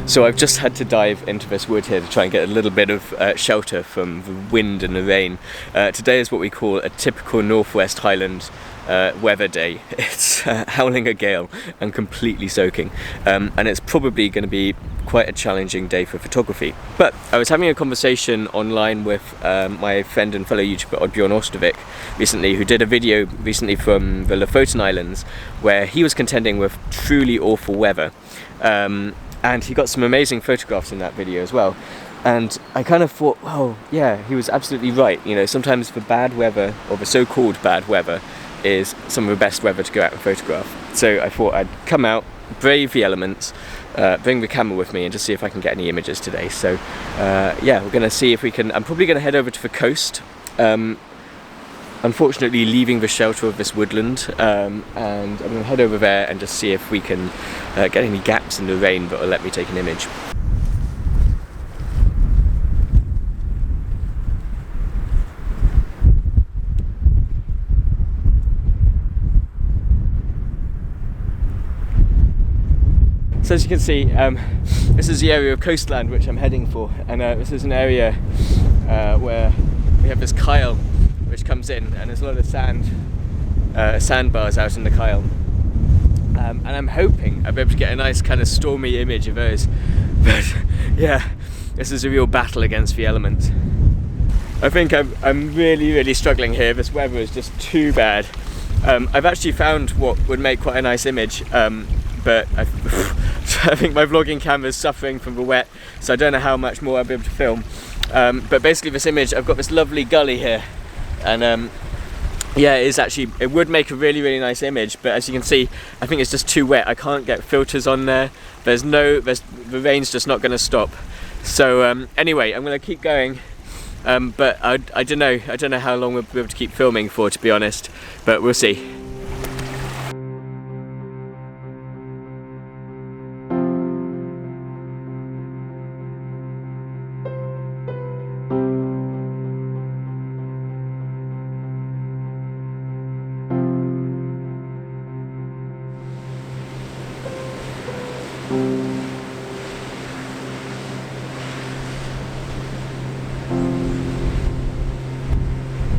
So I've just had to dive into this wood here to try and get a little bit of shelter from the wind and the rain. Today is what we call a typical Northwest Highland weather day. It's howling a gale and completely soaking, and it's probably going to be quite a challenging day for photography. But I was having a conversation online with my friend and fellow YouTuber Oddbjorn Ostervik recently, who did a video recently from the Lofoten Islands where he was contending with truly awful weather, and he got some amazing photographs in that video as well. And I kind of thought, well, yeah, he was absolutely right. You know, sometimes the bad weather, or the so-called bad weather, is some of the best weather to go out and photograph. So I thought I'd come out, brave the elements, bring the camera with me, and just see if I can get any images today. So yeah, we're going to see if we can. I'm probably going to head over to the coast, unfortunately leaving the shelter of this woodland, and I'm going to head over there and just see if we can get any gaps in the rain that will let me take an image. So as you can see, this is the area of coastland which I'm heading for, and this is an area where we have this kyle which comes in, and there's a lot of sandbars out in the kyle, and I'm hoping I'll be able to get a nice kind of stormy image of those. But yeah, this is a real battle against the elements. I think I'm really struggling here. This weather is just too bad. I've actually found what would make quite a nice image, but I think my vlogging camera is suffering from the wet, so I don't know how much more I'll be able to film. But basically this image, I've got this lovely gully here, and yeah, it would make a really nice image, but as you can see, I think it's just too wet. I can't get filters on there. The rain's just not going to stop. So anyway, I'm going to keep going, but I don't know how long we'll be able to keep filming for, to be honest, but we'll see.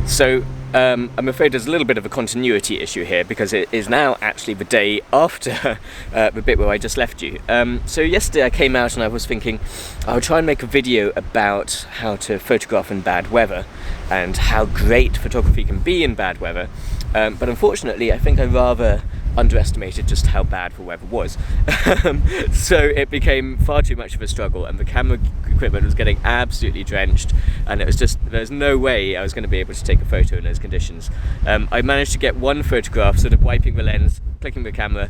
So I'm afraid there's a little bit of a continuity issue here, because it is now actually the day after the bit where I just left you. So yesterday I came out and I was thinking I'll try and make a video about how to photograph in bad weather and how great photography can be in bad weather. But unfortunately I think I rather underestimated just how bad the weather was. So it became far too much of a struggle, and the camera equipment was getting absolutely drenched, and it was just, there's no way I was going to be able to take a photo in those conditions. I managed to get one photograph, sort of wiping the lens, clicking the camera,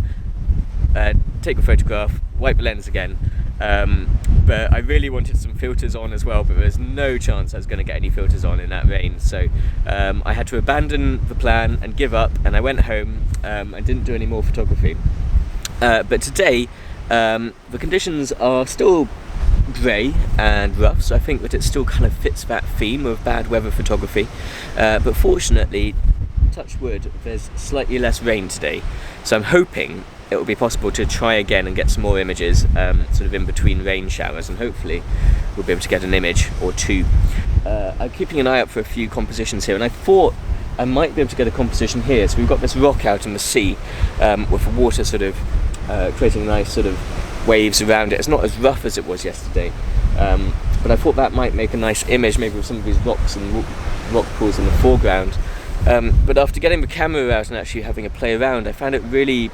take a photograph, wipe the lens again. But I really wanted some filters on as well, but there's no chance I was going to get any filters on in that rain, so I had to abandon the plan and give up, and I went home and didn't do any more photography. But today the conditions are still grey and rough, so I think that it still kind of fits that theme of bad weather photography, but fortunately, touch wood, there's slightly less rain today, so I'm hoping it will be possible to try again and get some more images sort of in between rain showers, and hopefully we'll be able to get an image or two. I'm keeping an eye out for a few compositions here, and I thought I might be able to get a composition here. So we've got this rock out in the sea with the water sort of creating nice sort of waves around it. It's not as rough as it was yesterday, but I thought that might make a nice image, maybe with some of these rocks and rock pools in the foreground. But after getting the camera out and actually having a play around, I found it really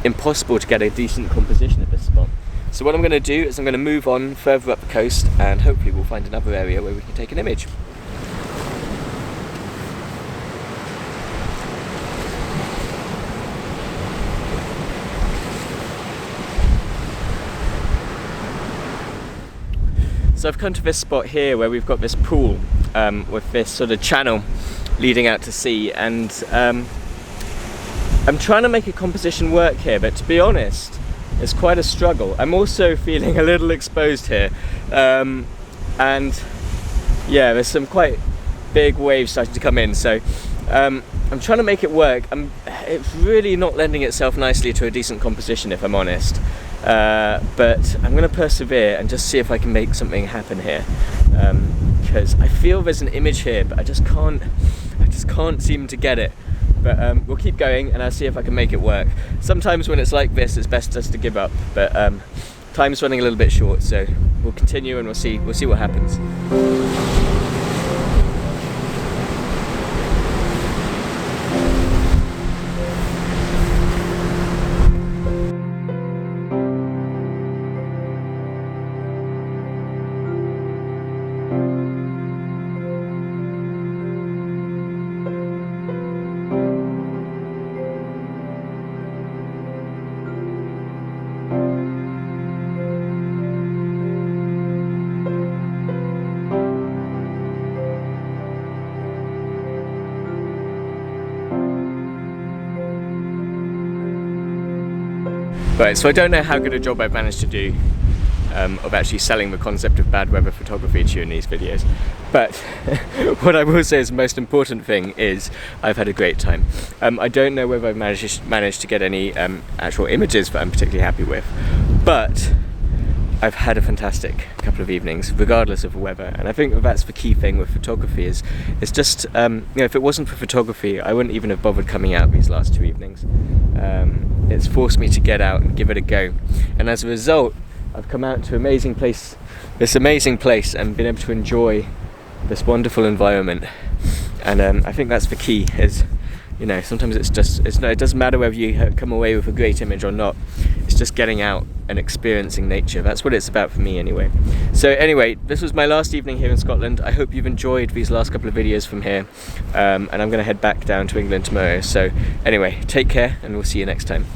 impossible to get a decent composition at this spot. So what I'm going to do is I'm going to move on further up the coast, and hopefully we'll find another area where we can take an image. So I've come to this spot here where we've got this pool with this sort of channel leading out to sea, and I'm trying to make a composition work here, but to be honest, it's quite a struggle. I'm also feeling a little exposed here, and yeah, there's some quite big waves starting to come in, so I'm trying to make it work. It's really not lending itself nicely to a decent composition, if I'm honest. but I'm going to persevere and just see if I can make something happen here, because I feel there's an image here, but I just can't seem to get it. But we'll keep going and I'll see if I can make it work. Sometimes when it's like this, it's best just to give up, but time's running a little bit short, so we'll continue and we'll see what happens. Right, so I don't know how good a job I've managed to do of actually selling the concept of bad weather photography to you in these videos, but what I will say is the most important thing is I've had a great time. I don't know whether I've managed to get any actual images that I'm particularly happy with, but I've had a fantastic couple of evenings regardless of the weather, and I think that's the key thing with photography is it's just you know, if it wasn't for photography I wouldn't even have bothered coming out these last 2 evenings. It's forced me to get out and give it a go, and as a result I've come out to this amazing place and been able to enjoy this wonderful environment, and I think that's the key is, you know, sometimes it doesn't matter whether you come away with a great image or not, it's just getting out and experiencing nature. That's what it's about for me anyway. So anyway, this was my last evening here in Scotland. I hope you've enjoyed these last couple of videos from here, and I'm going to head back down to England tomorrow. So anyway, take care and we'll see you next time.